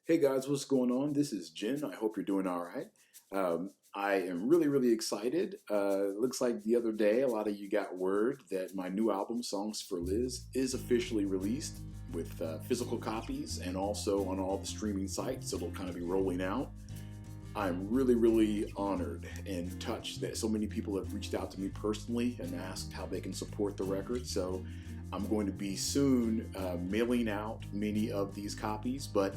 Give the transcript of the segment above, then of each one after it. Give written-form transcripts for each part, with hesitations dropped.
Hey guys, what's going on? This is Jen. I hope you're doing all right. I am really excited. Looks like the other day a lot of you got word that my new album, Songs for Liz, is officially released with physical copies and also on all the streaming sites. It'll kind of be rolling out. I'm really honored and touched that so many people have reached out to me personally and asked how they can support the record. So I'm going to be soon mailing out many of these copies, but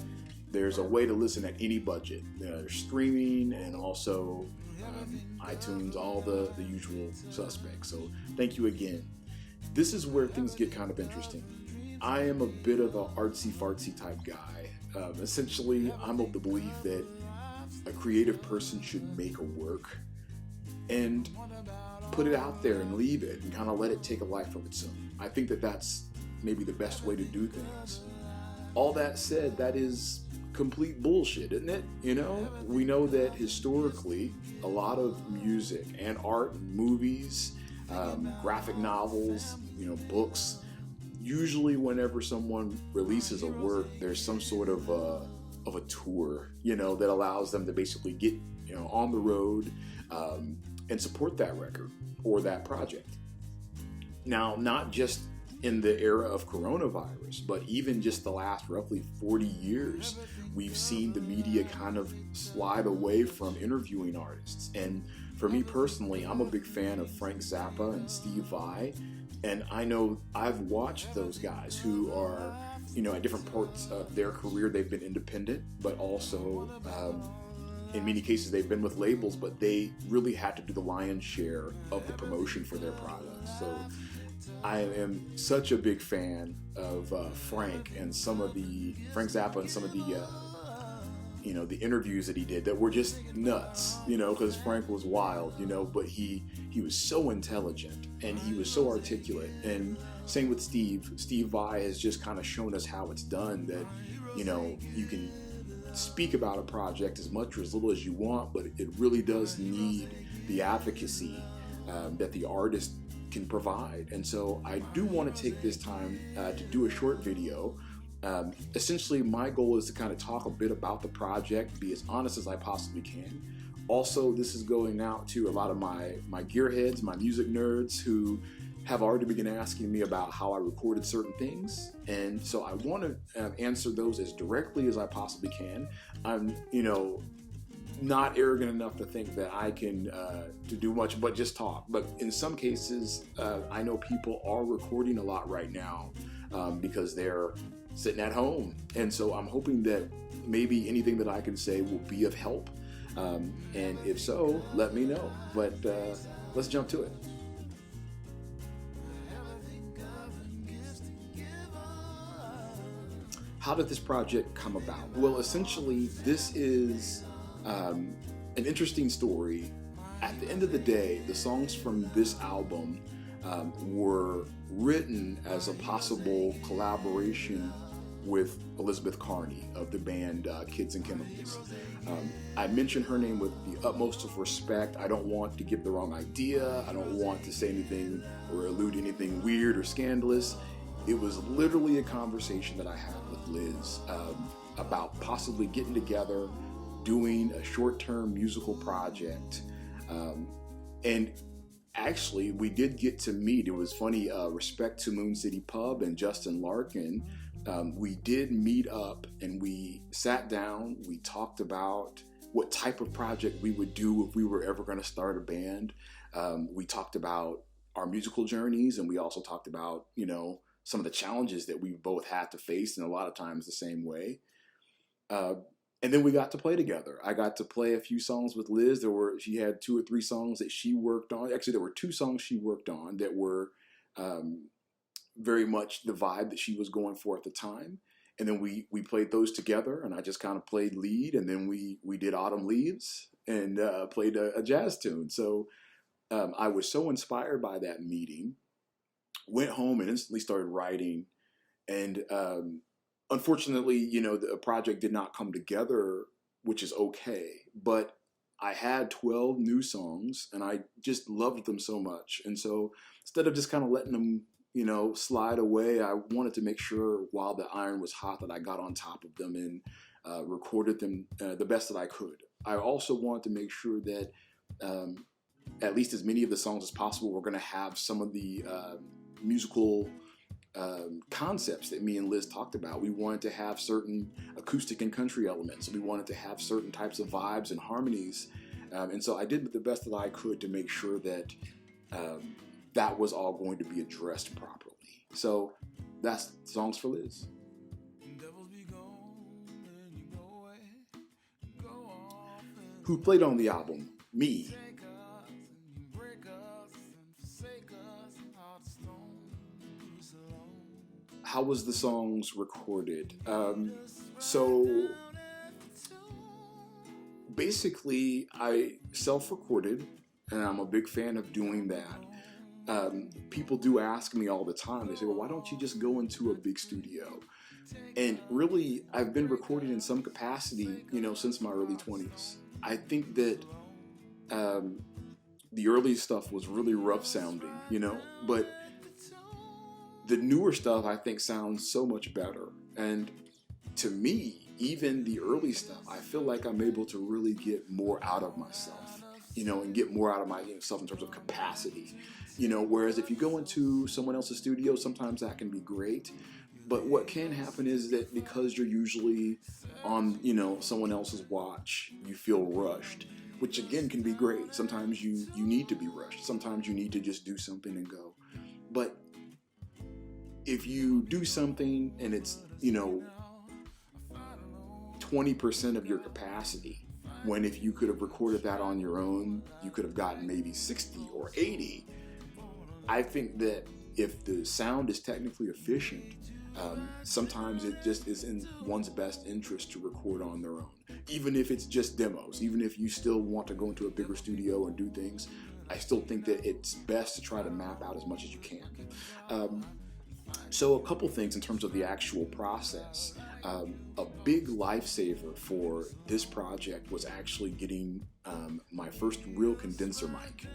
there's a way to listen at any budget. There's streaming and also iTunes, all the usual suspects. So thank you again. This is where things get kind of interesting. I am a bit of an artsy-fartsy type guy. Essentially, I'm of the belief that a creative person should make a work and put it out there and leave it and kind of let it take a life of its own. I think that that's maybe the best way to do things. All that said, that is complete bullshit, isn't it? You know, we know that historically a lot of music and art and movies, graphic novels, books, usually whenever someone releases a work, there's some sort of a tour, that allows them to basically get, on the road and support that record or that project. Now, not just in the era of coronavirus, but even just the last roughly 40 years, we've seen the media kind of slide away from interviewing artists. And for me personally, I'm a big fan of Frank Zappa and Steve Vai. And I know I've watched those guys who are, at different parts of their career, they've been independent, but also in many cases they've been with labels, but they really had to do the lion's share of the promotion for their products. So I am such a big fan of Frank Zappa and some of the interviews that he did that were just nuts, because Frank was wild, but he was so intelligent and he was so articulate. And same with Steve Vai has just kind of shown us how it's done, that, you can speak about a project as much or as little as you want, but it really does need the advocacy that the artist can provide. And so I do want to take this time to do a short video. Essentially, my goal is to kind of talk a bit about the project, be as honest as I possibly can. Also, this is going out to a lot of my gearheads, my music nerds who have already begun asking me about how I recorded certain things. And so I want to answer those as directly as I possibly can. I'm, not arrogant enough to think that I can to do much but just talk. But in some cases, I know people are recording a lot right now because they're sitting at home. And so I'm hoping that maybe anything that I can say will be of help. And if so, let me know. But let's jump to it. How did this project come about? Well, essentially, this is an interesting story. At the end of the day, the songs from this album were written as a possible collaboration with Elizabeth Carney of the band Kids and Chemicals. I mention her name with the utmost of respect. I don't want to give the wrong idea. I don't want to say anything or allude to anything weird or scandalous. It was literally a conversation that I had with Liz about possibly getting together, doing a short-term musical project. And actually, we did get to meet. It was funny, respect to Moon City Pub and Justin Larkin. We did meet up and we sat down. We talked about what type of project we would do if we were ever going to start a band. We talked about our musical journeys, and we also talked about, some of the challenges that we both had to face, and a lot of times the same way. And then we got to play together. I got to play a few songs with Liz. She had 2 or 3 songs that she worked on. Actually, there were 2 songs she worked on that were very much the vibe that she was going for at the time. And then we played those together, and I just kind of played lead. And then we did Autumn Leaves and played a jazz tune. So I was so inspired by that meeting. Went home and instantly started writing. And unfortunately, the project did not come together, which is okay. But I had 12 new songs, and I just loved them so much. And so instead of just kind of letting them, slide away, I wanted to make sure while the iron was hot that I got on top of them. And recorded them the best that I could. I also wanted to make sure that at least as many of the songs as possible were going to have some of the musical concepts that me and Liz talked about. We wanted to have certain acoustic and country elements. We wanted to have certain types of vibes and harmonies. And so I did the best that I could to make sure that that was all going to be addressed properly. So that's Songs for Liz. Who played on the album? Me. How was the songs recorded? So basically, I self-recorded, and I'm a big fan of doing that. People do ask me all the time, they say, well, why don't you just go into a big studio? And really, I've been recording in some capacity, since my early 20s. I think that the early stuff was really rough sounding, but the newer stuff I think sounds so much better. And to me, even the early stuff, I feel like I'm able to really get more out of myself, and get more out of myself in terms of capacity, whereas if you go into someone else's studio, sometimes that can be great. But what can happen is that because you're usually on, someone else's watch, you feel rushed, which again can be great. Sometimes you need to be rushed. Sometimes you need to just do something and go. But if you do something and it's, 20% of your capacity, when if you could have recorded that on your own, you could have gotten maybe 60 or 80. I think that if the sound is technically efficient, sometimes it just is in one's best interest to record on their own. Even if it's just demos, even if you still want to go into a bigger studio and do things, I still think that it's best to try to map out as much as you can. So a couple things in terms of the actual process. A big lifesaver for this project was actually getting my first real condenser mic.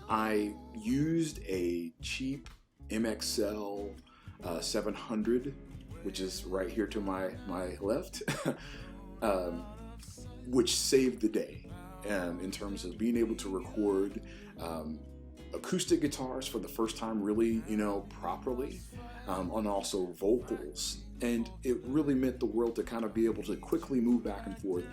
I used a cheap MXL 700, which is right here to my left, which saved the day in terms of being able to record acoustic guitars for the first time really, properly, and also vocals. And it really meant the world to kind of be able to quickly move back and forth.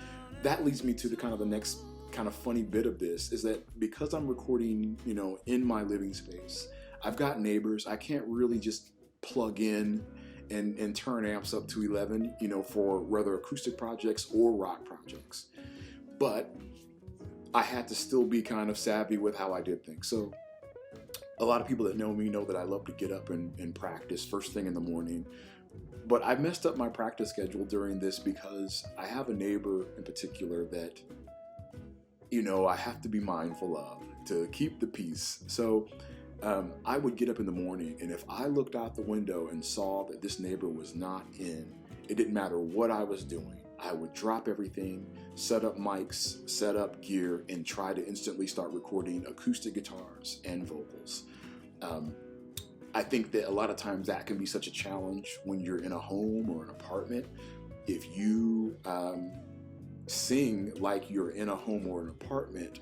That leads me to the next kind of funny bit of this, is that because I'm recording, in my living space, I've got neighbors. I can't really just plug in and turn amps up to 11, for whether acoustic projects or rock projects. But I had to still be kind of savvy with how I did things. So a lot of people that know me know that I love to get up and practice first thing in the morning. But I messed up my practice schedule during this because I have a neighbor in particular that, I have to be mindful of to keep the peace. So I would get up in the morning, and if I looked out the window and saw that this neighbor was not in, it didn't matter what I was doing. I would drop everything, set up mics, set up gear, and try to instantly start recording acoustic guitars and vocals. I think that a lot of times that can be such a challenge when you're in a home or an apartment. If you sing like you're in a home or an apartment,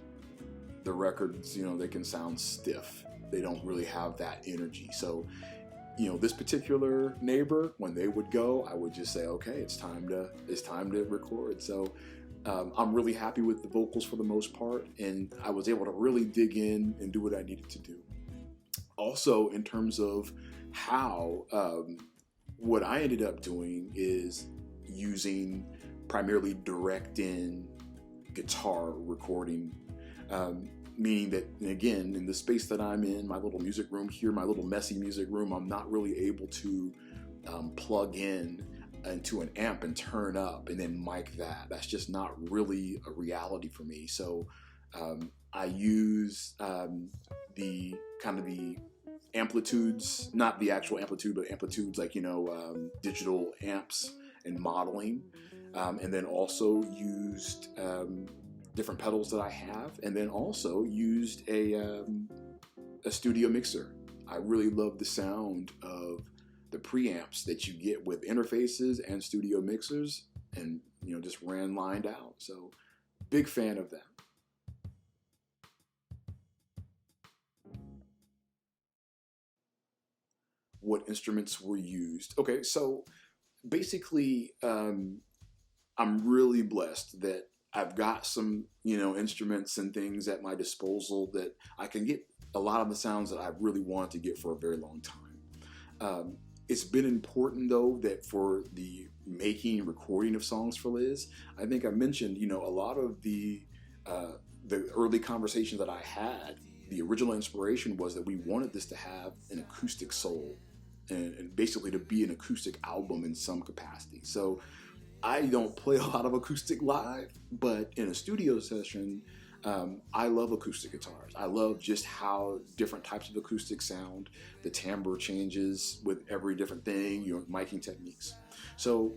the records, they can sound stiff. They don't really have that energy. So, this particular neighbor, when they would go, I would just say, okay, it's time to record. So I'm really happy with the vocals for the most part, and I was able to really dig in and do what I needed to do. Also, in terms of how, what I ended up doing is using primarily direct-in guitar recording, meaning that, again, in the space that I'm in, my little music room here, my little messy music room, I'm not really able to plug in into an amp and turn up and then mic that. That's just not really a reality for me. So I use the amplitudes, not the actual amplitude, but amplitudes like, digital amps and modeling. And then also used different pedals that I have, and then also used a studio mixer. I really love the sound of the preamps that you get with interfaces and studio mixers. and just ran lined out. So big fan of that. What instruments were used? Okay, so basically, I'm really blessed that I've got some, instruments and things at my disposal that I can get a lot of the sounds that I really wanted to get for a very long time. It's been important, though, that for the making and recording of songs for Liz, I think I mentioned, a lot of the early conversations that I had, the original inspiration was that we wanted this to have an acoustic soul and basically to be an acoustic album in some capacity. So I don't play a lot of acoustic live, but in a studio session, I love acoustic guitars. I love just how different types of acoustic sound, the timbre changes with every different thing, miking techniques. So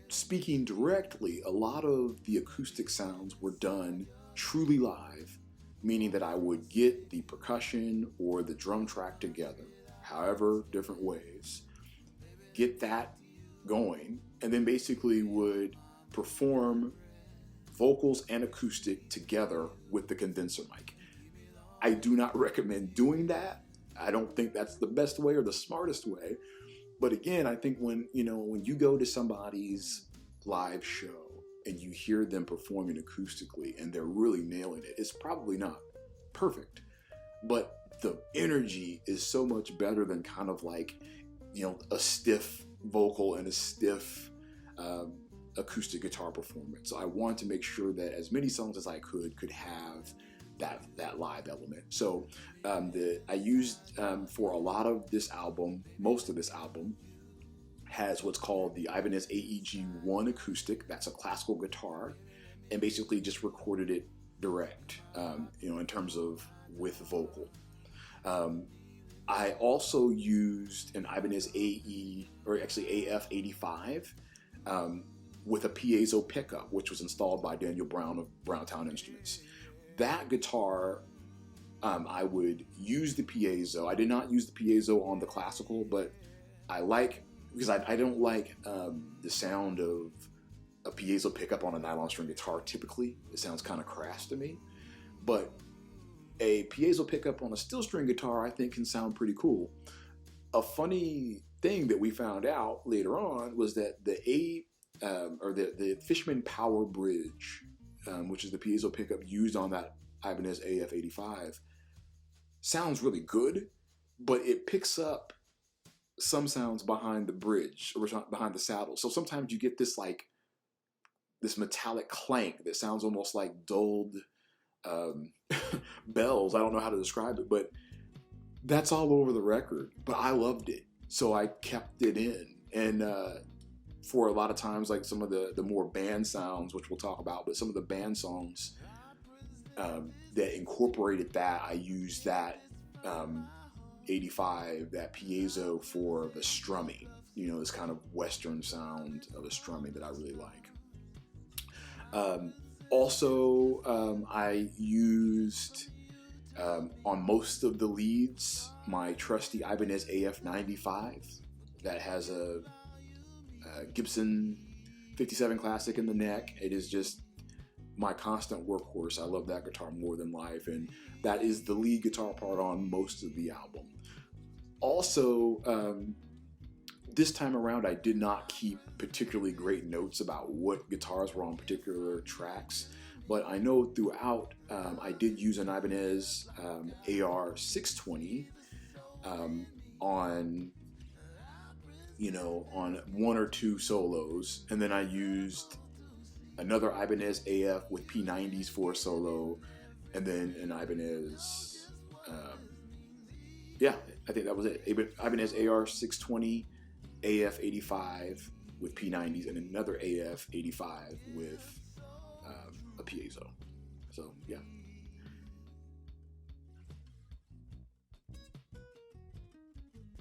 speaking directly, a lot of the acoustic sounds were done truly live, meaning that I would get the percussion or the drum track together, however different ways, get that going, and then basically would perform vocals and acoustic together with the condenser mic. I do not recommend doing that. I don't think that's the best way or the smartest way. But again, I think when you go to somebody's live show and you hear them performing acoustically and they're really nailing it, it's probably not perfect, but the energy is so much better than kind of like, a stiff vocal and a stiff acoustic guitar performance. So I wanted to make sure that as many songs as I could have that live element. So I used for a lot of this album, most of this album has what's called the Ibanez AEG-1 acoustic. That's a classical guitar, and basically just recorded it direct, in terms of with vocal. I also used an Ibanez AF-85 with a piezo pickup, which was installed by Daniel Brown of Browntown Instruments. That guitar, I would use the piezo. I did not use the piezo on the classical, but because I don't like the sound of a piezo pickup on a nylon string guitar typically. It sounds kind of crass to me. But a piezo pickup on a steel string guitar, I think, can sound pretty cool. A funny thing that we found out later on was that the Fishman Powerbridge, which is the piezo pickup used on that Ibanez AF-85, sounds really good, but it picks up some sounds behind the bridge or behind the saddle. So sometimes you get this metallic clank that sounds almost like dulled bells. I don't know how to describe it, but that's all over the record. But I loved it, so I kept it in. And for a lot of times, like some of the more band sounds, which we'll talk about, but some of the band songs that incorporated that, I used that 85, that piezo for the strumming. This kind of Western sound of a strumming that I really like. Also, I used on most of the leads my trusty Ibanez AF-95 that has a Gibson 57 Classic in the neck. It is just my constant workhorse. I love that guitar more than life, and that is the lead guitar part on most of the album. Also, this time around, I did not keep particularly great notes about what guitars were on particular tracks, but I know throughout I did use an Ibanez AR-620 on one or two solos, and then I used another Ibanez AF with P90s for a solo, and then an Ibanez, I think that was it. Ibanez AR-620, AF-85 with P90s, and another AF-85 with a piezo. So, yeah.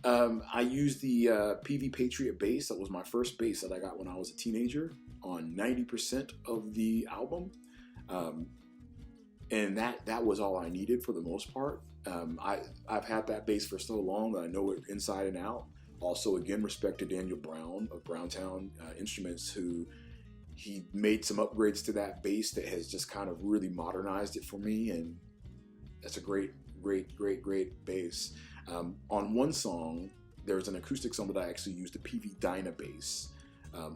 I used the Peavey Patriot bass. That was my first bass that I got when I was a teenager on 90% of the album. And that was all I needed for the most part. I've had that bass for so long that I know it inside and out. Also, again, respect to Daniel Brown of Browntown Instruments, who he made some upgrades to that bass that has just kind of really modernized it for me, and that's a great bass. On one song, there's an acoustic song that I actually used, the Peavey Dyna bass,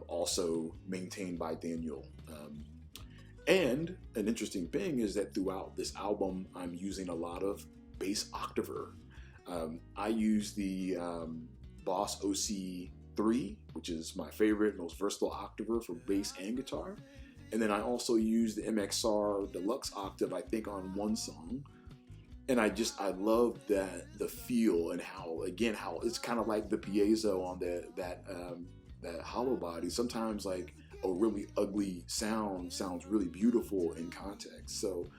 also maintained by Daniel. And an interesting thing is that throughout this album, I'm using a lot of bass octaver. I use the Boss OC3, which is my favorite, most versatile octaver for bass and guitar. And then I also use the MXR Deluxe octave, I think, on one song. And I love the feel and how it's kind of like the piezo on that hollow body. Sometimes like a really ugly sound sounds really beautiful in context. So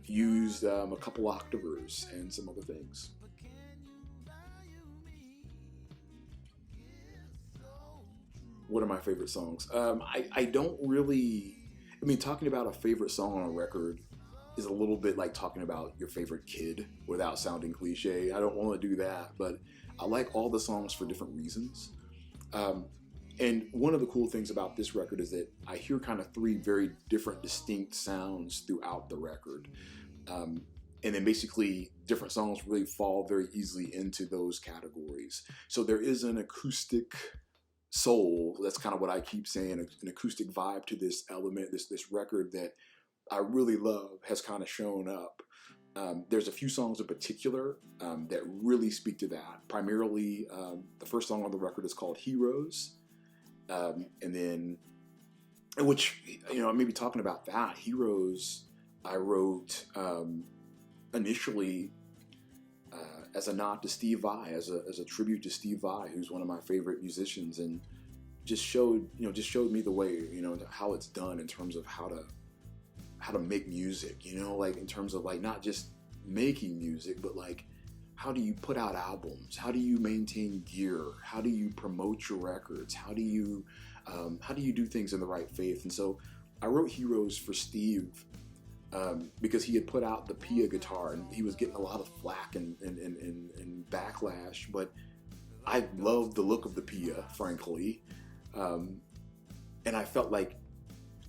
used a couple octavers and some other things. What are my favorite songs? I don't really, talking about a favorite song on a record is a little bit like talking about your favorite kid without sounding cliche. I don't want to do that, but I like all the songs for different reasons. And one of the cool things about this record is that I hear kind of three very different, distinct sounds throughout the record. And then basically different songs really fall very easily into those categories. So there is an acoustic soul, that's kind of what I keep saying, an acoustic vibe to this element, this record that I really love has kind of shown up. There's a few songs in particular that really speak to that. Primarily, the first song on the record is called Heroes. And then, which, maybe talking about that, Heroes, I wrote initially as a nod to Steve Vai, as a tribute to Steve Vai, who's one of my favorite musicians, and just showed me the way, how it's done in terms of how to make music, like in terms of like not just making music, but like how do you put out albums? How do you maintain gear? How do you promote your records? How do you do things in the right faith? And so I wrote Heroes for Steve because he had put out the Pia guitar and he was getting a lot of flack and backlash, but I loved the look of the Pia, frankly. And I felt like,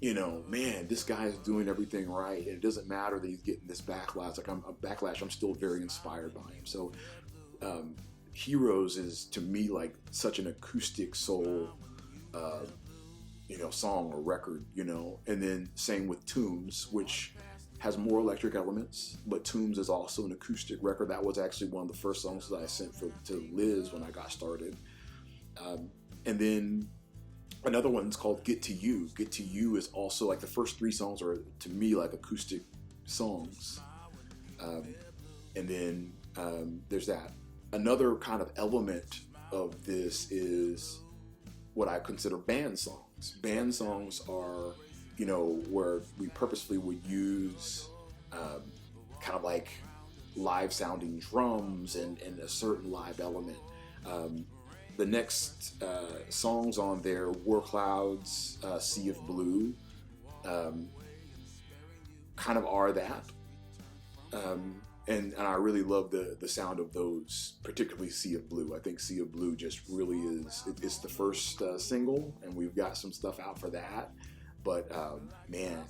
man, this guy is doing everything right, and it doesn't matter that he's getting this backlash. I'm still very inspired by him. So, Heroes is to me like such an acoustic soul, song or record, And then same with Tombs, which has more electric elements, but Tombs is also an acoustic record. That was actually one of the first songs that I sent to Liz when I got started, and then. Another one's called Get to You. Get to You is also like the first three songs are to me like acoustic songs. And then there's that. Another kind of element of this is what I consider band songs. Band songs are, where we purposefully would use kind of like live sounding drums and a certain live element. The next songs on there, War Clouds, Sea of Blue, kind of are that. And I really love the sound of those, particularly Sea of Blue. I think Sea of Blue just really is, it's the first single, and we've got some stuff out for that. But man,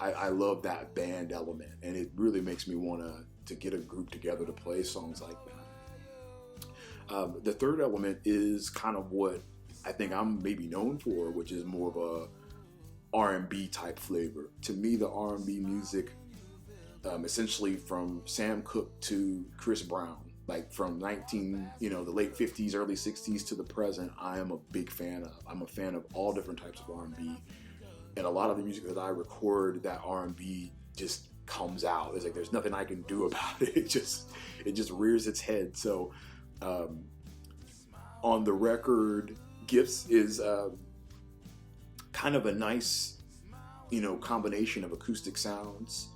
I love that band element, and it really makes me want to get a group together to play songs like that. The third element is kind of what I think I'm maybe known for, which is more of a R&B type flavor. To me, the R&B music, essentially from Sam Cooke to Chris Brown, like from the late 50s, early 60s to the present, I am a big fan of. I'm a fan of all different types of R&B. And a lot of the music that I record, that R&B just comes out. It's like there's nothing I can do about it. It just rears its head. So on the record, Gifts is kind of a nice, combination of acoustic sounds.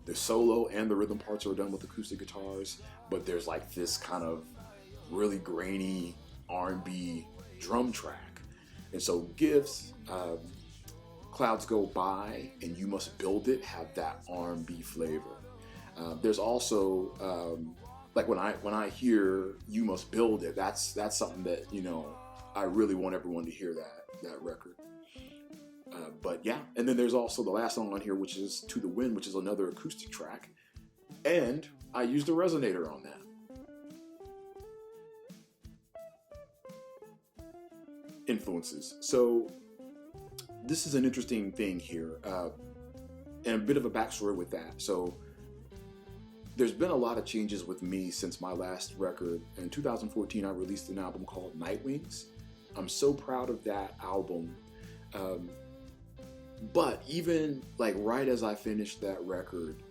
The solo and the rhythm parts are done with acoustic guitars, but there's like this kind of really grainy R&B drum track. And so Gifts, Clouds Go By, and You Must Build It have that R&B flavor. There's also like when I hear "You Must Build It," that's something that, you know, I really want everyone to hear that record. But yeah, and then there's also the last song on here, which is "To the Wind," which is another acoustic track, and I used a resonator on that. Influences. So this is an interesting thing here, and a bit of a backstory with that. So there's been a lot of changes with me since my last record. In 2014, I released an album called Nightwings. I'm so proud of that album. But even like right as I finished that record,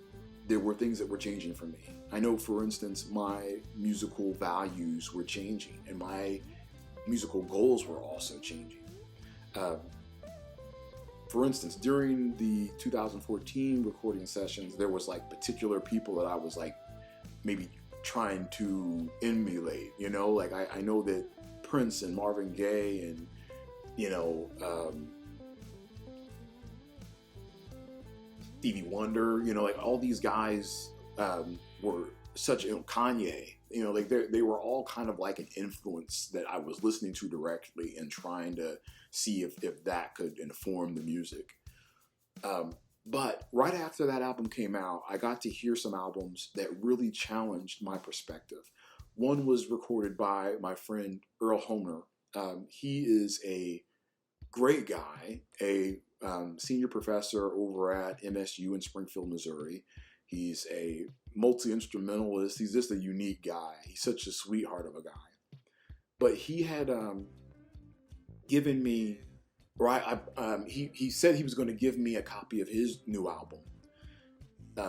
there were things that were changing for me. I know, for instance, my musical values were changing, and my musical goals were also changing. For instance, during the 2014 recording sessions, there was like particular people that I was like maybe trying to emulate, you know, like I know that Prince and Marvin Gaye and, you know, Stevie Wonder, you know, like all these guys were such, you know, Kanye, you know, like they were all kind of like an influence that I was listening to directly and trying to see if that could inform the music. But right after that album came out, I got to hear some albums that really challenged my perspective. One was recorded by my friend Earl Holmer. He is a great guy, a senior professor over at MSU in Springfield, Missouri. He's a multi-instrumentalist. He's just a unique guy. He's such a sweetheart of a guy. But he had given me, he said he was going to give me a copy of his new album,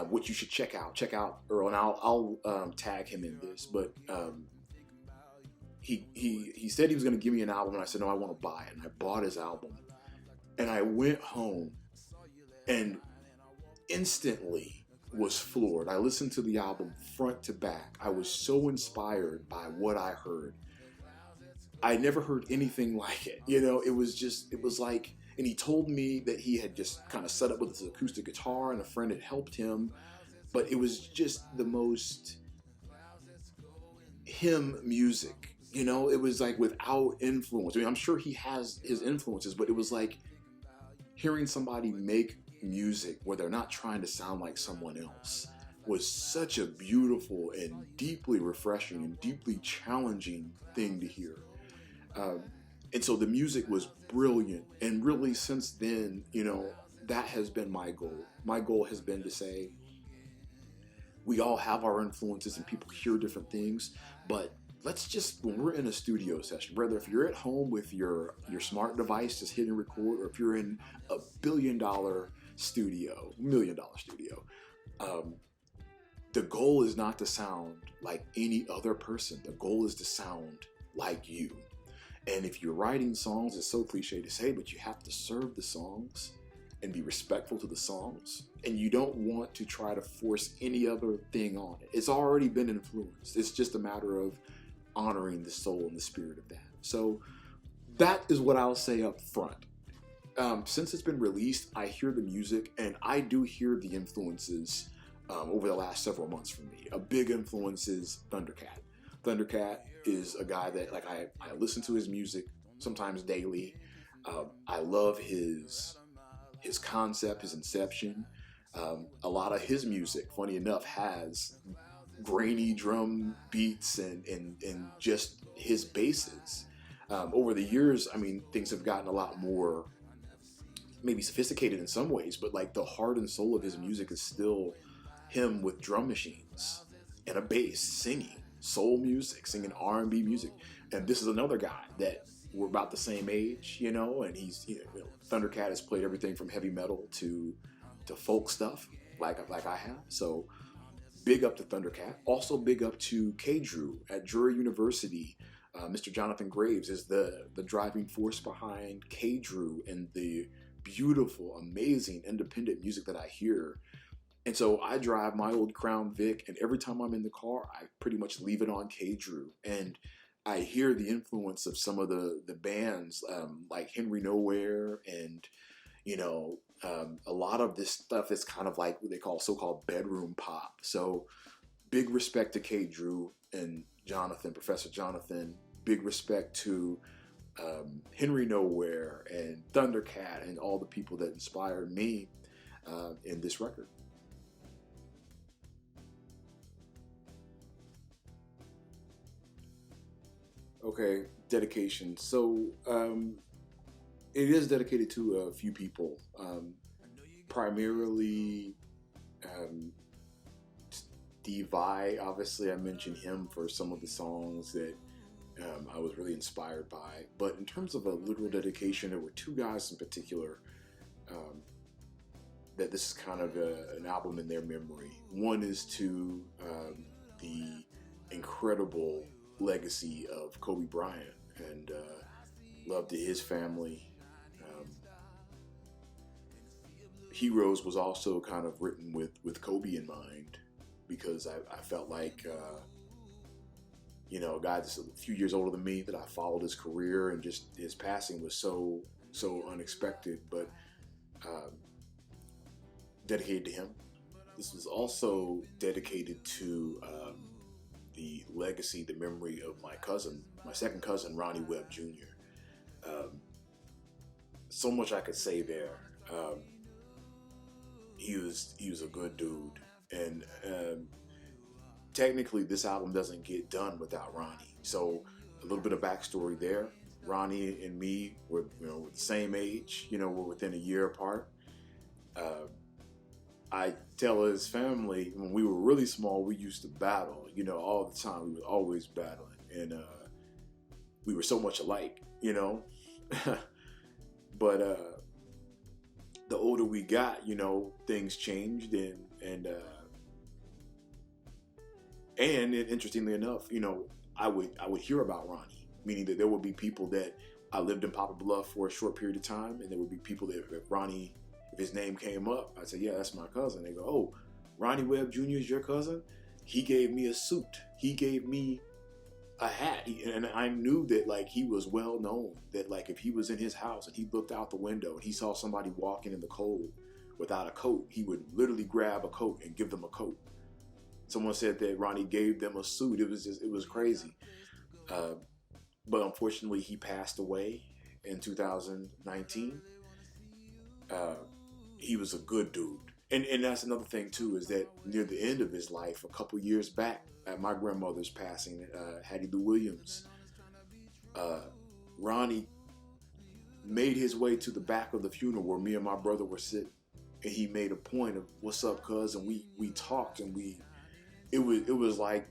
which you should check out. Check out Earl, and I'll tag him in this. But he said he was going to give me an album, and I said, no, I want to buy it. And I bought his album. And I went home and instantly was floored. I listened to the album front to back. I was so inspired by what I heard. I never heard anything like it. You know, it was like, and he told me that he had just kind of set up with his acoustic guitar and a friend had helped him. But it was just the most him music. You know, it was like without influence. I mean, I'm sure he has his influences, but it was like hearing somebody make music where they're not trying to sound like someone else was such a beautiful and deeply refreshing and deeply challenging thing to hear. And so the music was brilliant. And really since then, you know, that has been my goal. My goal has been to say, we all have our influences and people hear different things, but let's just, when we're in a studio session, whether if you're at home with your smart device just hitting record, or if you're in a $1 billion studio, $1 million studio, the goal is not to sound like any other person. The goal is to sound like you. And if you're writing songs, it's so cliche to say, but you have to serve the songs and be respectful to the songs. And you don't want to try to force any other thing on it. It's already been influenced. It's just a matter of honoring the soul and the spirit of that. So that is what I'll say up front. Since it's been released, I hear the music, and I do hear the influences over the last several months for me. A big influence is Thundercat. Thundercat is a guy that, like, I listen to his music sometimes daily. I love his concept, his inception. A lot of his music, funny enough, has grainy drum beats and just his basses. Over the years, I mean, things have gotten a lot more maybe sophisticated in some ways, but like the heart and soul of his music is still him with drum machines and a bass singing soul music, singing R&B music. And this is another guy that we're about the same age, you know, and he's, you know, Thundercat has played everything from heavy metal to folk stuff like I have. So big up to Thundercat. Also big up to KDRU at Drury University. Mr. Jonathan Graves is the driving force behind KDRU and the beautiful, amazing, independent music that I hear. And so I drive my old Crown Vic, and every time I'm in the car, I pretty much leave it on KDRU. And I hear the influence of some of the bands like Henry Nowhere and, you know, a lot of this stuff is kind of like what they call so-called bedroom pop. So big respect to KDRU and Jonathan, Professor Jonathan. Big respect to Henry Nowhere and Thundercat and all the people that inspired me in this record. Okay, dedication. So it is dedicated to a few people, primarily Steve Vai. Obviously, I mentioned him for some of the songs that I was really inspired by. But in terms of a literal dedication, there were two guys in particular that this is kind of an album in their memory. One is to the incredible legacy of Kobe Bryant, and love to his family. Heroes was also kind of written with Kobe in mind, because I felt like a guy just a few years older than me, that I followed his career, and just his passing was so unexpected, but dedicated to him. This was also dedicated to the legacy, the memory of my second cousin, Ronnie Webb Jr. So much I could say there. He was a good dude, and technically this album doesn't get done without Ronnie. So a little bit of backstory there. Ronnie and me were the same age. We're within a year apart. I tell his family, when we were really small, we used to battle, all the time. We were always battling, and we were so much alike, But the older we got, things changed, and interestingly enough, I would hear about Ronnie, meaning that there would be people that I lived in Poplar Bluff for a short period of time, and there would be people that if Ronnie, if his name came up, I'd say, yeah, that's my cousin. They go, oh, Ronnie Webb Jr. is your cousin? He gave me a suit. He gave me a hat. And I knew that, like, he was well known, that, like, if he was in his house and he looked out the window and he saw somebody walking in the cold without a coat, he would literally grab a coat and give them a coat. Someone said that Ronnie gave them a suit. It was crazy. But unfortunately, he passed away in 2019. He was a good dude. And that's another thing too, is that near the end of his life, a couple years back, at my grandmother's passing, Hattie Lou Williams, Ronnie made his way to the back of the funeral where me and my brother were sitting, and he made a point of, what's up, cuz? And we talked, and it was like,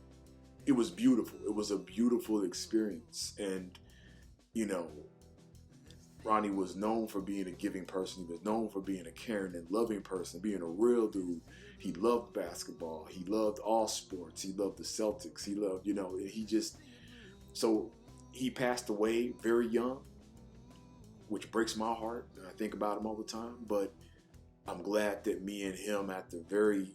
it was beautiful. It was a beautiful experience. And Ronnie was known for being a giving person. He was known for being a caring and loving person, being a real dude. He loved basketball. He loved all sports. He loved the Celtics. He loved, so he passed away very young, which breaks my heart. I think about him all the time, but I'm glad that me and him at the very,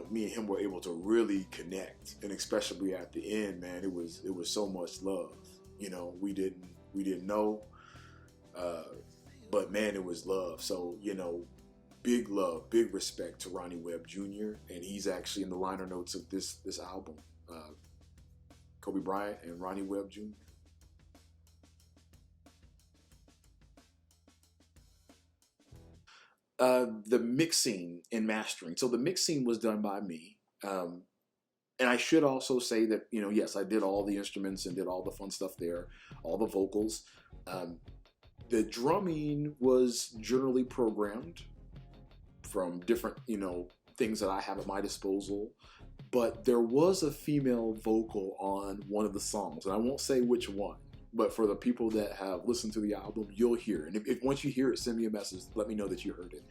me and him were able to really connect. And especially at the end, man, it was so much love. We didn't know, but man, it was love. So, big love, big respect to Ronnie Webb Jr. And he's actually in the liner notes of this album, Kobe Bryant and Ronnie Webb Jr. The mixing and mastering. So the mixing was done by me. And I should also say that, yes, I did all the instruments and did all the fun stuff there, all the vocals. The drumming was generally programmed from different, things that I have at my disposal. But there was a female vocal on one of the songs, and I won't say which one. But for the people that have listened to the album, you'll hear it. And if once you hear it, send me a message. Let me know that you heard it.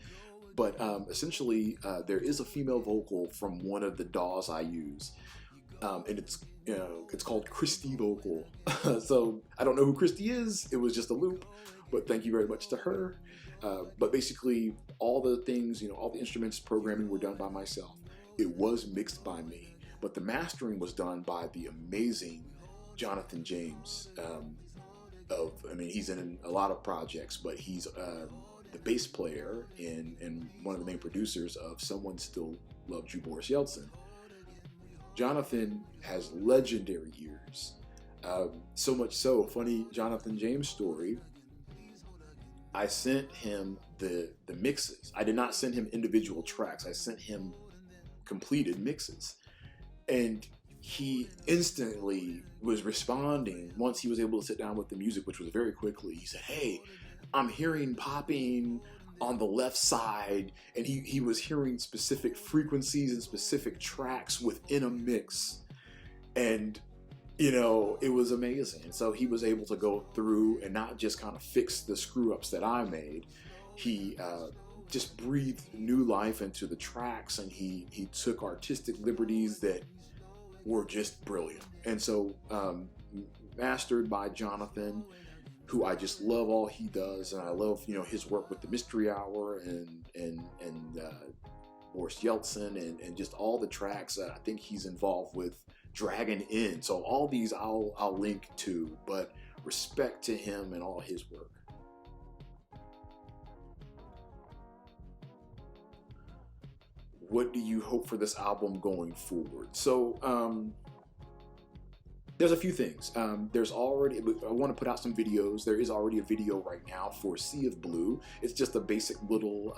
But essentially, there is a female vocal from one of the DAWs I use, and it's called Christy Vocal. So I don't know who Christy is. It was just a loop, but thank you very much to her. But basically, all the things, all the instruments, programming were done by myself. It was mixed by me, but the mastering was done by the amazing Jonathan James. He's in a lot of projects, but he's the bass player and one of the main producers of Someone Still Loved You, Boris Yeltsin. Jonathan has legendary ears. So much so, funny Jonathan James story, I sent him the mixes. I did not send him individual tracks. I sent him completed mixes. And he instantly was responding once he was able to sit down with the music, which was very quickly. He said, "Hey, I'm hearing popping on the left side," and he was hearing specific frequencies and specific tracks within a mix. And it was amazing. And so he was able to go through and not just kind of fix the screw ups that I made. He just breathed new life into the tracks, and he took artistic liberties that were just brilliant. And so mastered by Jonathan, who I just love all he does, and I love his work with the Mystery Hour and Boris Yeltsin and just all the tracks that I think he's involved with Dragon In. So all these I'll link to, but respect to him and all his work. What do you hope for this album going forward? So there's a few things. There's already, I want to put out some videos. There is already a video right now for Sea of Blue. It's just a basic little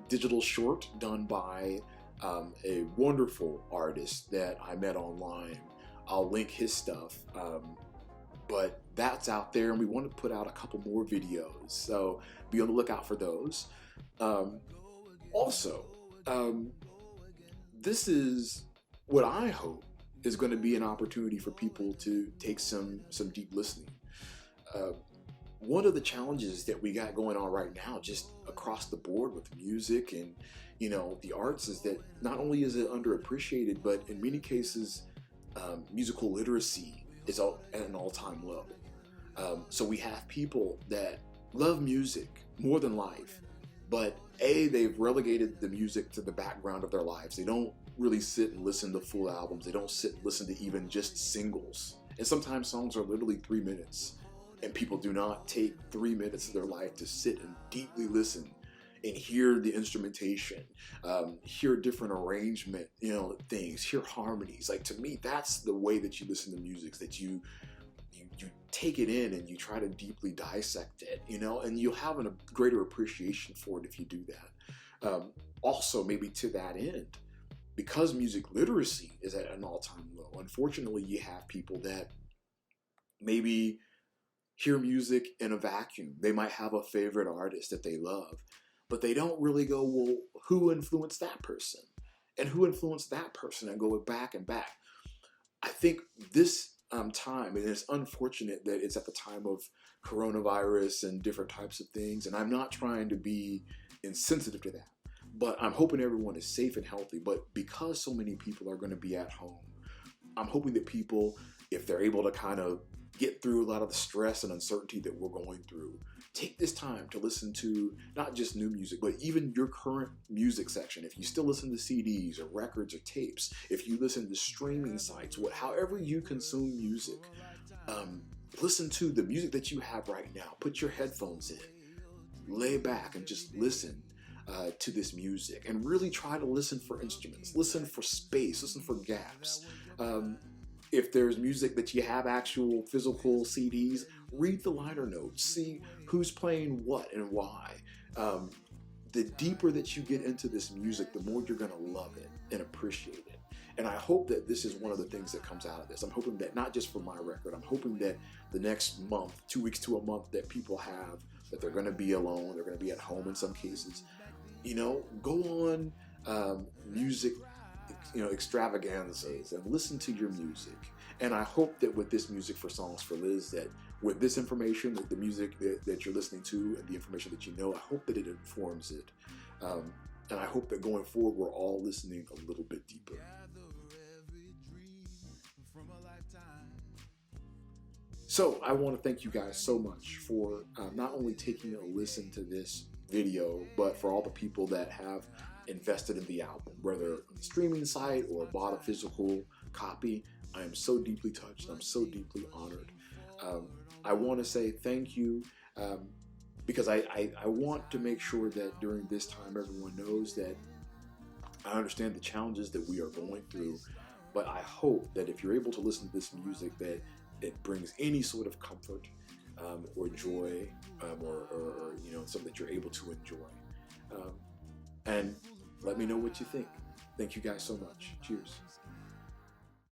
digital short done by a wonderful artist that I met online. I'll link his stuff. But that's out there, and we want to put out a couple more videos. So be on the lookout for those. Also, this is what I hope is going to be an opportunity for people to take some deep listening. One of the challenges that we got going on right now, just across the board with music and the arts, is that not only is it underappreciated, but in many cases, musical literacy is at an all-time low. So we have people that love music more than life, but they've relegated the music to the background of their lives. They don't really sit and listen to full albums. They don't sit and listen to even just singles. And sometimes songs are literally 3 minutes, and people do not take 3 minutes of their life to sit and deeply listen and hear the instrumentation, hear different arrangement, things, hear harmonies. Like, to me, that's the way that you listen to music, that you take it in and you try to deeply dissect it, and you'll have a greater appreciation for it if you do that. Also, maybe to that end, because music literacy is at an all-time low, unfortunately, you have people that maybe hear music in a vacuum. They might have a favorite artist that they love, but they don't really go, well, who influenced that person? And who influenced that person? And go back and back. I think this time, and it's unfortunate that it's at the time of coronavirus and different types of things, and I'm not trying to be insensitive to that, but I'm hoping everyone is safe and healthy. But because so many people are going to be at home, I'm hoping that people, if they're able to kind of get through a lot of the stress and uncertainty that we're going through, take this time to listen to not just new music, but even your current music section. If you still listen to CDs or records or tapes, if you listen to streaming sites, however you consume music, listen to the music that you have right now. Put your headphones in, lay back, and just listen to this music, and really try to listen for instruments, listen for space, listen for gaps. If there's music that you have actual physical CDs, read the liner notes, see who's playing what and why. The deeper that you get into this music, the more you're going to love it and appreciate it. And I hope that this is one of the things that comes out of this. I'm hoping that not just for my record, I'm hoping that the next month, 2 weeks to a month, that people have, that they're going to be alone, they're going to be at home in some cases, go on music extravaganzas and listen to your music. And I hope that with this music for Songs for Liz, that with this information, with the music that you're listening to and the information that I hope that it informs it. And I hope that going forward, we're all listening a little bit deeper. So I want to thank you guys so much for not only taking a listen to this video, but for all the people that have invested in the album, whether on the streaming site or bought a physical copy. I am so deeply touched. I'm so deeply honored. I want to say thank you because I want to make sure that during this time everyone knows that I understand the challenges that we are going through, but I hope that if you're able to listen to this music, that it brings any sort of comfort or joy, or something that you're able to enjoy. And let me know what you think. Thank you guys so much. Cheers.